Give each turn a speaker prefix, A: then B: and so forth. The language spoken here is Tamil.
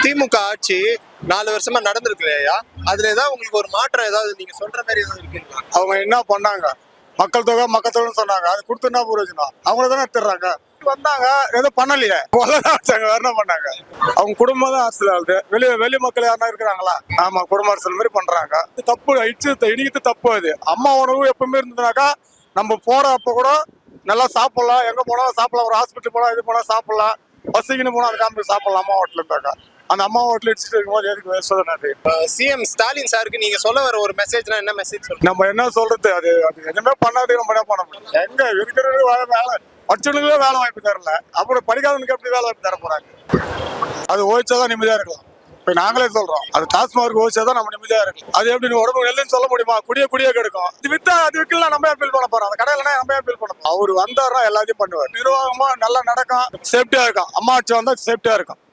A: திமுக ஆட்சி 4 வருஷமா நடந்திருக்கு இல்லையா, அதுல ஏதாவது உங்களுக்கு ஒரு மாற்றம் ஏதாவது நீங்க சொல்ற மாதிரி ஏதாவது இருக்குங்களா?
B: அவங்க என்ன பண்ணாங்க? மக்கள் தொகைன்னு சொன்னாங்க. அது கொடுத்து என்ன பிரயோஜனம்? அவங்கள தானே எடுத்துறாங்க. வந்தாங்க, ஏதோ பண்ணலையே, வச்சாங்க, வேற என்ன பண்ணாங்க? அவங்க குடும்பம் தான் அரசியல் ஆகுது. வெளி மக்கள் யாரா இருக்கிறாங்களா? ஆமா, குடும்ப அரசியல் மாதிரி பண்றாங்க. இது தப்பு, இடிக்கிறது தப்பு. அது அம்மா உணவு எப்பவுமே இருந்ததுனாக்கா நம்ம போறப்ப கூட நல்லா சாப்பிடலாம். எங்க போனாலும் சாப்பிடலாம். ஒரு ஹாஸ்பிட்டல் போனா இது போனா சாப்பிடலாம். பசிக்குன்னு போனா அதுக்காக போய் சாப்பிடலாம். அம்மா ஹோட்டல் இருந்தாக்கா அந்த அம்மா ஹோட்டல் இடிச்சுட்டு இருக்கும்போது எதுக்கு சொல்லுறது?
A: சிஎம் ஸ்டாலின் சாருக்கு நீங்க சொல்ல வர ஒரு மெசேஜ்னா என்ன மெசேஜ் சொல்லுங்க?
B: நம்ம என்ன சொல்றது? அது எதுவுமே பண்ணாது. நம்ம என்ன பண்ண முடியும்? எங்க இருக்கிறவங்க வேலை படிச்சவனுங்களே வேலை வாய்ப்பு தரல, அப்புறம் படிக்காதவனுக்கு எப்படி வேலை வாய்ப்பு தர போறாங்க? அது ஓய்ச்சாதான் நிம்மதியா இருக்கலாம். இப்ப நாங்களே சொல்றோம், அது டாஸ்மார்க் ஓய்ச்சாதான் நம்ம நிம்மதியா இருக்கலாம். அது எப்படி உடம்பு நெல்லுன்னு சொல்ல முடியுமா? குடியே கெடுக்கும். இது வித்தா அது விற்கலாம், நம்ம ஃபீல் பண்ண போறோம். அந்த கடையில நம்ம ஃபீல் பண்ண போறோம். அவர் வந்தாருன்னா எல்லாத்தையும் பண்ணுவார். நிர்வாகமா நல்லா நடக்கும், சேஃப்டியா இருக்கும். அம்மா ஆட்சி வந்தா சேஃப்டியா இருக்கும்.